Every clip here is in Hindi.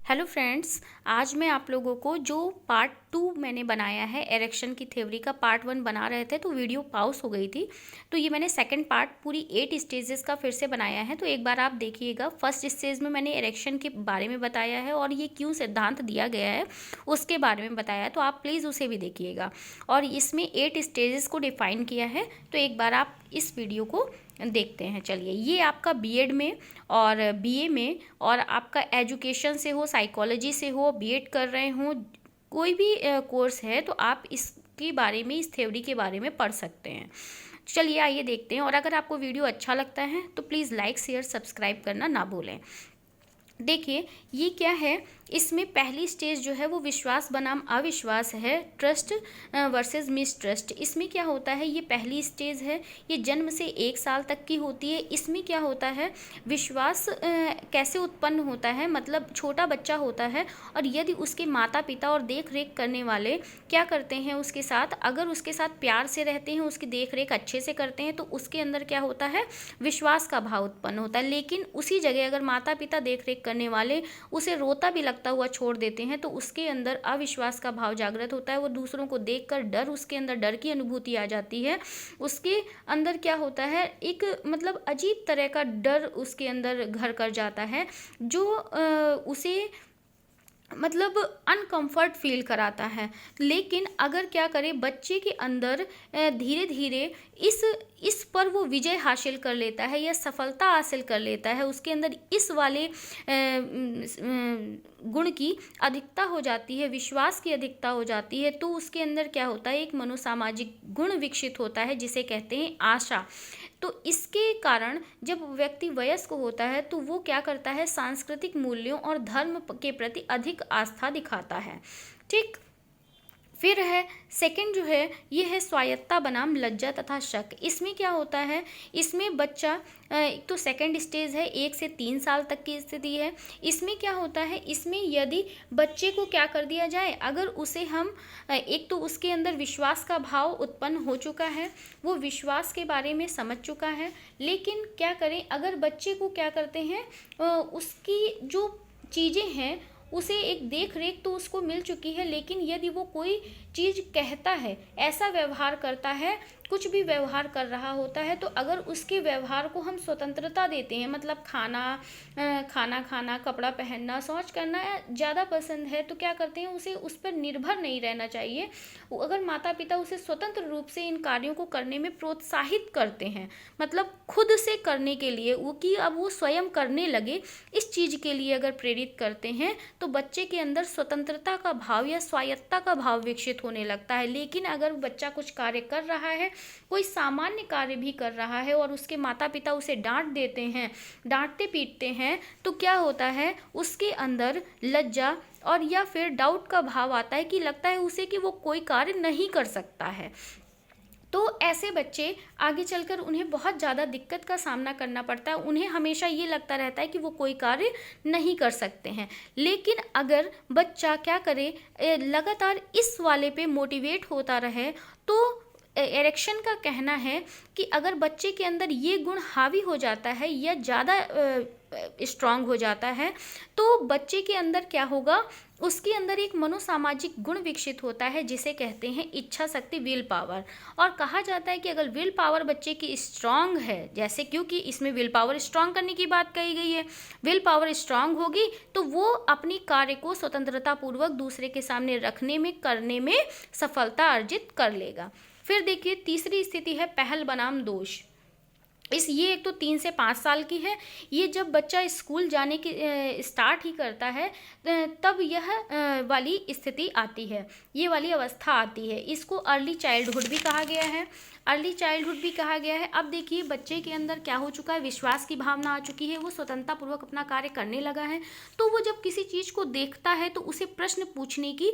हेलो फ्रेंड्स, आज मैं आप लोगों को जो पार्ट 2 मैंने बनाया है एरेक्शन की थ्योरी का पार्ट 1 बना रहे थे तो वीडियो पॉज हो गई थी। तो ये मैंने सेकंड पार्ट पूरी 8 स्टेजेस का फिर से बनाया है। तो एक बार आप देखिएगा। फर्स्ट स्टेज में मैंने एरेक्शन के बारे में बताया है और ये क्यों सिद्धांत दिया गया है उसके बारे में बताया है, तो आप प्लीज़ उसे भी देखिएगा। और इसमें 8 स्टेजेस को डिफाइन किया है, तो एक बार आप इस वीडियो को देखते हैं। चलिए, ये आपका बीएड में और बीए में और आपका एजुकेशन से हो, साइकोलॉजी से हो, बीएड कर रहे हो, कोई भी कोर्स है तो आप इसके बारे में, इस थ्योरी के बारे में पढ़ सकते हैं। चलिए आइए देखते हैं। और अगर आपको वीडियो अच्छा लगता है तो प्लीज़ लाइक शेयर सब्सक्राइब करना ना भूलें। देखिए ये क्या है, इसमें पहली स्टेज जो है वो विश्वास बनाम अविश्वास है, ट्रस्ट वर्सेस मिसट्रस्ट। इसमें क्या होता है, ये पहली स्टेज है, ये जन्म से 1 साल तक की होती है। इसमें क्या होता है, विश्वास कैसे उत्पन्न होता है, मतलब छोटा बच्चा होता है और यदि उसके माता पिता और देख रेख करने वाले क्या करते हैं उसके साथ, अगर उसके साथ प्यार से रहते हैं, उसकी देख रेख अच्छे से करते हैं, तो उसके अंदर क्या होता है, विश्वास का भाव उत्पन्न होता है। लेकिन उसी जगह अगर माता पिता देख रेख करने वाले उसे रोता भी लगता हुआ छोड़ देते हैं तो उसके अंदर अविश्वास का भाव जागृत होता है। वो दूसरों को देखकर डर, उसके अंदर डर की अनुभूति आ जाती है। उसके अंदर क्या होता है, एक मतलब अजीब तरह का डर उसके अंदर घर कर जाता है, जो उसे मतलब अनकंफर्ट फील कराता है। लेकिन अगर क्या करे, बच्चे के अंदर धीरे धीरे इस पर वो विजय हासिल कर लेता है या सफलता हासिल कर लेता है, उसके अंदर इस वाले गुण की अधिकता हो जाती है, विश्वास की अधिकता हो जाती है, तो उसके अंदर क्या होता है, एक मनोसामाजिक गुण विकसित होता है जिसे कहते हैं आशा। तो इसके कारण जब व्यक्ति वयस्क होता है तो वो क्या करता है, सांस्कृतिक मूल्यों और धर्म के प्रति अधिक आस्था दिखाता है। ठीक, फिर है सेकंड जो है, ये है स्वायत्तता बनाम लज्जा तथा शक। इसमें क्या होता है, इसमें बच्चा एक तो सेकंड स्टेज है, 1 से 3 साल तक की स्थिति है। इसमें क्या होता है, इसमें यदि बच्चे को क्या कर दिया जाए, अगर उसे हम एक तो उसके अंदर विश्वास का भाव उत्पन्न हो चुका है, वो विश्वास के बारे में समझ चुका है, लेकिन क्या करें, अगर बच्चे को क्या करते हैं, उसकी जो चीज़ें हैं उसे एक देख रेख तो उसको मिल चुकी है, लेकिन यदि वो कोई चीज़ कहता है, ऐसा व्यवहार करता है, कुछ भी व्यवहार कर रहा होता है, तो अगर उसके व्यवहार को हम स्वतंत्रता देते हैं, मतलब खाना खाना, कपड़ा पहनना, शौच करना ज़्यादा पसंद है, तो क्या करते हैं, उसे उस पर निर्भर नहीं रहना चाहिए। अगर माता पिता उसे स्वतंत्र रूप से इन कार्यों को करने में प्रोत्साहित करते हैं, मतलब खुद से करने के लिए, वो कि अब वो स्वयं करने लगे, इस चीज़ के लिए अगर प्रेरित करते हैं तो बच्चे के अंदर स्वतंत्रता का भाव या स्वायत्तता का भाव विकसित होने लगता है। लेकिन अगर बच्चा कुछ कार्य कर रहा है, कोई सामान्य कार्य भी कर रहा है और उसके माता पिता उसे डांट देते हैं, डांटते पीटते हैं, तो क्या होता है, उसके अंदर लज्जा और या फिर डाउट का भाव आता है कि लगता है उसे कि वो कोई कार्य नहीं कर सकता है। तो ऐसे बच्चे आगे चलकर उन्हें बहुत ज़्यादा दिक्कत का सामना करना पड़ता है। उन्हें हमेशा ये लगता रहता है कि वो कोई कार्य नहीं कर सकते हैं। लेकिन अगर बच्चा क्या करे, लगातार इस वाले पे मोटिवेट होता रहे, तो एरेक्शन का कहना है कि अगर बच्चे के अंदर ये गुण हावी हो जाता है या ज़्यादा स्ट्रांग हो जाता है, तो बच्चे के अंदर क्या होगा, उसके अंदर एक मनोसामाजिक गुण विकसित होता है जिसे कहते हैं इच्छा शक्ति, विल पावर। और कहा जाता है कि अगर विल पावर बच्चे की स्ट्रांग है, जैसे क्योंकि इसमें विल पावर स्ट्रांग करने की बात कही गई है, विल पावर स्ट्रांग होगी तो वो अपनी कार्य को स्वतंत्रता पूर्वक दूसरे के सामने रखने में, करने में सफलता अर्जित कर लेगा। फिर देखिए तीसरी स्थिति है पहल बनाम दोष। ये एक तो 3 से 5 साल की है। ये जब बच्चा स्कूल जाने की स्टार्ट ही करता है तब यह वाली स्थिति आती है, ये वाली अवस्था आती है। इसको अर्ली चाइल्डहुड भी कहा गया है, अर्ली चाइल्डहुड भी कहा गया है। अब देखिए बच्चे के अंदर क्या हो चुका है, विश्वास की भावना आ चुकी है, वो स्वतंत्रता पूर्वक अपना कार्य करने लगा है। तो वो जब किसी चीज़ को देखता है तो उसे प्रश्न पूछने की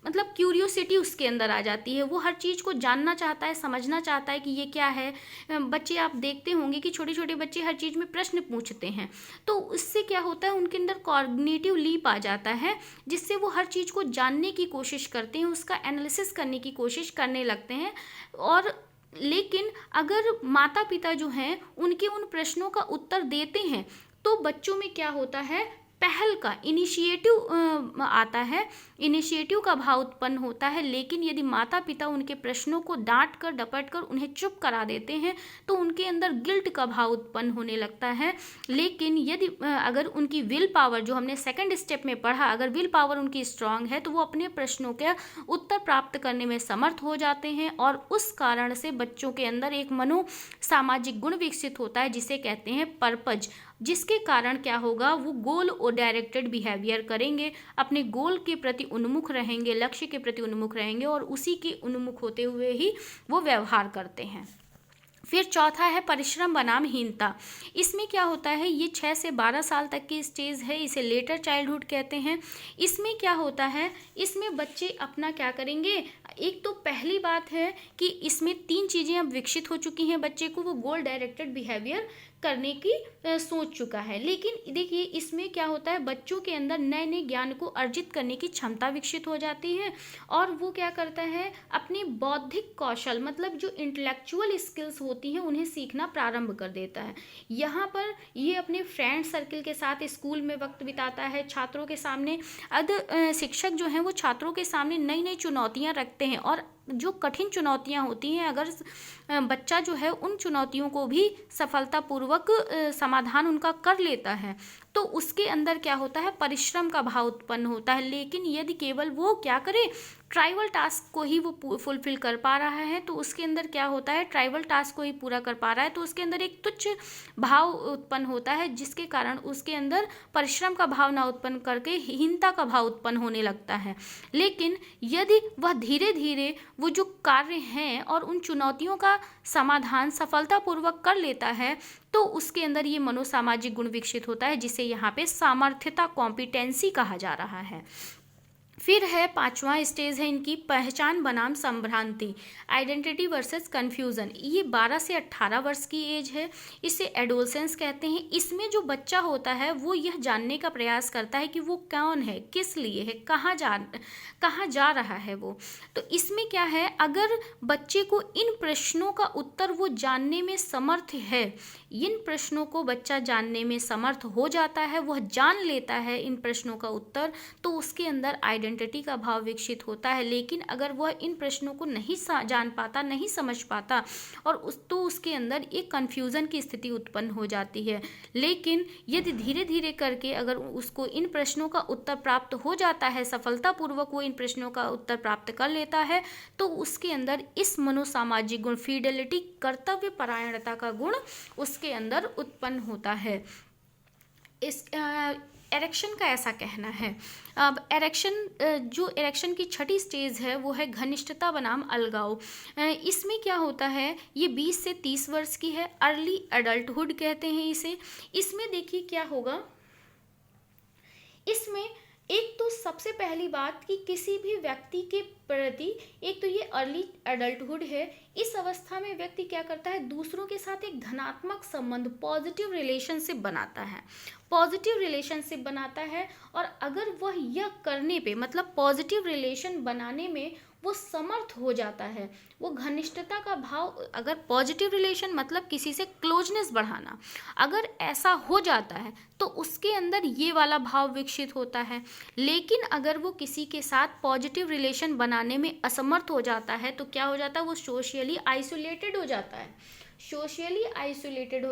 मतलब क्यूरियोसिटी उसके अंदर आ जाती है। वो हर चीज़ को जानना चाहता है, समझना चाहता है कि ये क्या है। बच्चे आप देखते होंगे कि छोटे छोटे बच्चे हर चीज़ में प्रश्न पूछते हैं, तो उससे क्या होता है, उनके अंदर कॉग्निटिव लीप आ जाता है, जिससे वो हर चीज़ को जानने की कोशिश करते हैं, उसका एनालिसिस करने की कोशिश करने लगते हैं। और लेकिन अगर माता पिता जो हैं उनके उन प्रश्नों का उत्तर देते हैं तो बच्चों में क्या होता है, पहल का इनिशिएटिव आता है, इनिशिएटिव का भाव उत्पन्न होता है। लेकिन यदि माता पिता उनके प्रश्नों को डांट कर डपट कर उन्हें चुप करा देते हैं तो उनके अंदर गिल्ट का भाव उत्पन्न होने लगता है। लेकिन यदि अगर उनकी विल पावर, जो हमने सेकंड स्टेप में पढ़ा, अगर विल पावर उनकी स्ट्रांग है तो वो अपने प्रश्नों के उत्तर प्राप्त करने में समर्थ हो जाते हैं और उस कारण से बच्चों के अंदर एक मनो सामाजिक गुण विकसित होता है जिसे कहते हैं पर्पज, जिसके कारण क्या होगा, वो गोल और डायरेक्टेड बिहेवियर करेंगे, अपने गोल के प्रति उन्मुख रहेंगे, लक्ष्य के प्रति उन्मुख रहेंगे और उसी के उन्मुख होते हुए ही वो व्यवहार करते हैं। फिर चौथा है परिश्रम बनाम हीनता। इसमें क्या होता है, ये 6 से 12 साल तक की स्टेज है, इसे लेटर चाइल्डहुड कहते हैं। इसमें क्या होता है, इसमें बच्चे अपना क्या करेंगे, एक तो पहली बात है कि इसमें 3 चीज़ें अब विकसित हो चुकी हैं बच्चे को, वो गोल डायरेक्टेड बिहेवियर करने की सोच चुका है। लेकिन देखिए इसमें क्या होता है, बच्चों के अंदर नए नए ज्ञान को अर्जित करने की क्षमता विकसित हो जाती है और वो क्या करता है, अपनी बौद्धिक कौशल मतलब जो इंटेलेक्चुअल स्किल्स होती हैं उन्हें सीखना प्रारंभ कर देता है। यहाँ पर ये अपने फ्रेंड सर्कल के साथ स्कूल में वक्त बिताता है, छात्रों के सामने शिक्षक जो हैं वो छात्रों के सामने नई नई चुनौतियाँ रखते हैं और जो कठिन चुनौतियाँ होती हैं, अगर बच्चा जो है उन चुनौतियों को भी सफलतापूर्वक समाधान उनका कर लेता है तो उसके अंदर क्या होता है, परिश्रम का भाव उत्पन्न होता है। लेकिन यदि केवल वो क्या करे, ट्राइवल टास्क को ही वो फुलफिल कर पा रहा है तो उसके अंदर क्या होता है, ट्राइवल टास्क को ही पूरा कर पा रहा है तो उसके अंदर एक तुच्छ भाव उत्पन्न होता है जिसके कारण उसके अंदर परिश्रम का भाव ना उत्पन्न करके हीनता का भाव उत्पन्न होने लगता है। लेकिन यदि वह धीरे धीरे वो जो कार्य हैं और उन चुनौतियों का समाधान सफलतापूर्वक कर लेता है तो उसके अंदर ये मनोसामाजिक गुण विकसित होता है जिसे यहाँ पे सामर्थ्यता, कॉम्पिटेंसी कहा जा रहा है। फिर है 5वां स्टेज है इनकी पहचान बनाम संभ्रांति, आइडेंटिटी वर्सेस कंफ्यूजन। ये 12 से 18 वर्ष की एज है, इसे एडोलसेंस कहते हैं। इसमें जो बच्चा होता है वो यह जानने का प्रयास करता है कि वो कौन है, किस लिए है, कहाँ जा रहा है वो। तो इसमें क्या है, अगर बच्चे को इन प्रश्नों का उत्तर वो जानने में समर्थ है, इन प्रश्नों को बच्चा जानने में समर्थ हो जाता है, वह जान लेता है इन प्रश्नों का उत्तर, तो उसके अंदर आइडेंटिटी का भाव विकसित होता है। लेकिन अगर वह इन प्रश्नों को नहीं जान पाता, नहीं समझ पाता और तो उसके अंदर एक कन्फ्यूज़न की स्थिति उत्पन्न हो जाती है। लेकिन यदि धीरे धीरे करके अगर उसको इन प्रश्नों का उत्तर प्राप्त हो जाता है, सफलतापूर्वक वो इन प्रश्नों का उत्तर प्राप्त कर लेता है, तो उसके अंदर इस मनोसामाजिक गुण फिडेलिटी, कर्तव्य परायणता का गुण उसके अंदर उत्पन्न होता है। इस एरेक्शन का ऐसा कहना है। अब जो एरेक्शन की 6ठी स्टेज है वो है घनिष्ठता बनाम अलगाव। इसमें क्या होता है, ये 20 से 30 वर्ष की है, अर्ली एडल्टहुड कहते हैं इसे। इसमें देखिए क्या होगा, इसमें एक तो सबसे पहली बात कि किसी भी व्यक्ति के प्रति, एक तो ये अर्ली एडल्टहुड है, इस अवस्था में व्यक्ति क्या करता है, दूसरों के साथ एक धनात्मक संबंध, पॉजिटिव रिलेशनशिप बनाता है, और अगर वह यह करने पे मतलब पॉजिटिव रिलेशन बनाने में वो समर्थ हो जाता है, वो घनिष्ठता का भाव, अगर पॉजिटिव रिलेशन मतलब किसी से क्लोजनेस बढ़ाना, अगर ऐसा हो जाता है तो उसके अंदर ये वाला भाव विकसित होता है। लेकिन अगर वो किसी के साथ पॉजिटिव रिलेशन बनाने में असमर्थ हो जाता है तो क्या हो जाता है, वो सोशली आइसोलेटेड हो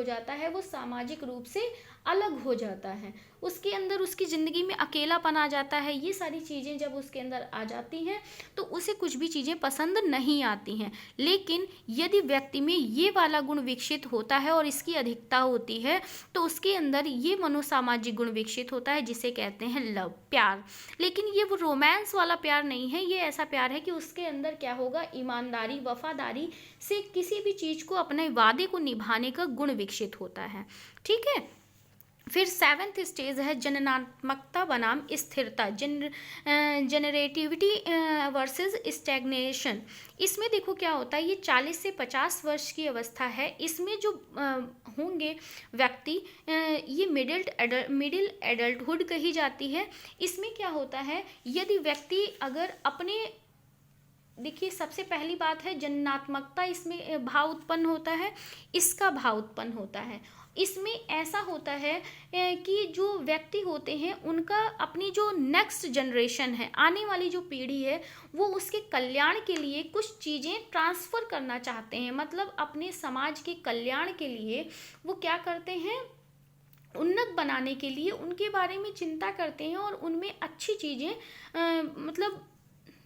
जाता है, वो सामाजिक रूप से अलग हो जाता है, उसके अंदर उसकी ज़िंदगी में अकेलापन आ जाता है। ये सारी चीज़ें जब उसके अंदर आ जाती हैं तो उसे कुछ भी चीज़ें पसंद नहीं आती हैं। लेकिन यदि व्यक्ति में ये वाला गुण विकसित होता है और इसकी अधिकता होती है तो उसके अंदर ये मनोसामाजिक गुण विकसित होता है जिसे कहते हैं लव, प्यार। लेकिन ये वो रोमांस वाला प्यार नहीं है, ये ऐसा प्यार है कि उसके अंदर क्या होगा, ईमानदारी, वफादारी से किसी भी चीज़ को, अपने वादे को निभाने का गुण विकसित होता है। ठीक है। फिर 7th स्टेज है जननात्मकता बनाम स्थिरता, जनरेटिविटी वर्सेस स्टैग्नेशन। इसमें देखो क्या होता है, ये 40 से 50 वर्ष की अवस्था है। इसमें जो होंगे व्यक्ति, ये मिडिल एडल्टहुड कही जाती है। इसमें क्या होता है, यदि व्यक्ति अगर अपने देखिए, सबसे पहली बात है जन्मात्मकता, इसमें भाव उत्पन्न होता है, इसका भाव उत्पन्न होता है। इसमें ऐसा होता है कि जो व्यक्ति होते हैं उनका अपनी जो नेक्स्ट जनरेशन है, आने वाली जो पीढ़ी है, वो उसके कल्याण के लिए कुछ चीज़ें ट्रांसफ़र करना चाहते हैं। मतलब अपने समाज के कल्याण के लिए वो क्या करते हैं, उन्नत बनाने के लिए उनके बारे में चिंता करते हैं और उनमें अच्छी चीज़ें मतलब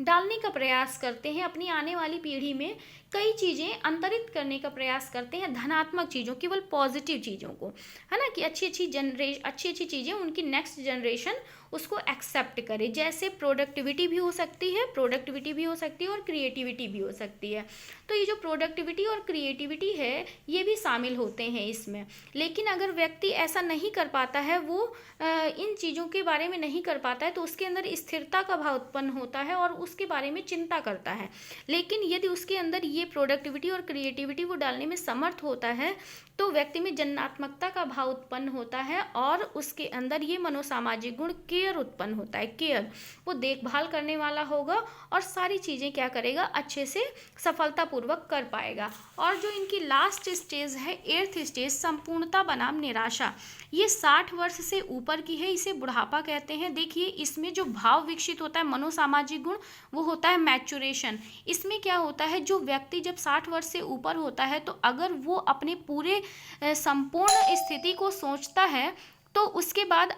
डालने का प्रयास करते हैं। अपनी आने वाली पीढ़ी में कई चीज़ें अंतरित करने का प्रयास करते हैं, धनात्मक चीज़ों, केवल पॉजिटिव चीज़ों को, है ना, कि अच्छी अच्छी चीज़ें उनकी नेक्स्ट जनरेशन उसको एक्सेप्ट करे। जैसे प्रोडक्टिविटी भी हो सकती है, और क्रिएटिविटी भी हो सकती है। तो ये जो प्रोडक्टिविटी और क्रिएटिविटी है, ये भी शामिल होते हैं इसमें। लेकिन अगर व्यक्ति ऐसा नहीं कर पाता है, वो इन चीज़ों के बारे में नहीं कर पाता है, तो उसके अंदर स्थिरता का भाव उत्पन्न होता है और उसके बारे में चिंता करता है। लेकिन यदि उसके अंदर ये प्रोडक्टिविटी और क्रिएटिविटी वो डालने में समर्थ होता है, तो व्यक्ति में जन्मात्मकता का भाव उत्पन्न होता है और उसके अंदर ये मनोसामाजिक गुण केयर उत्पन्न होता है। केयर, वो देखभाल करने वाला होगा और सारी चीज़ें क्या करेगा, अच्छे से सफलतापूर्वक कर पाएगा। और जो इनकी लास्ट स्टेज है, 8th स्टेज, संपूर्णता बनाम निराशा, ये 60 वर्ष से ऊपर की है, इसे बुढ़ापा कहते हैं। देखिए, इसमें जो भाव विकसित होता है, मनोसामाजिक गुण, वो होता है मैचुरेशन। इसमें क्या होता है, जो व्यक्ति जब 60 वर्ष से ऊपर होता है, तो अगर वो अपने पूरे संपूर्ण स्थिति को सोचता है, तो उसके बाद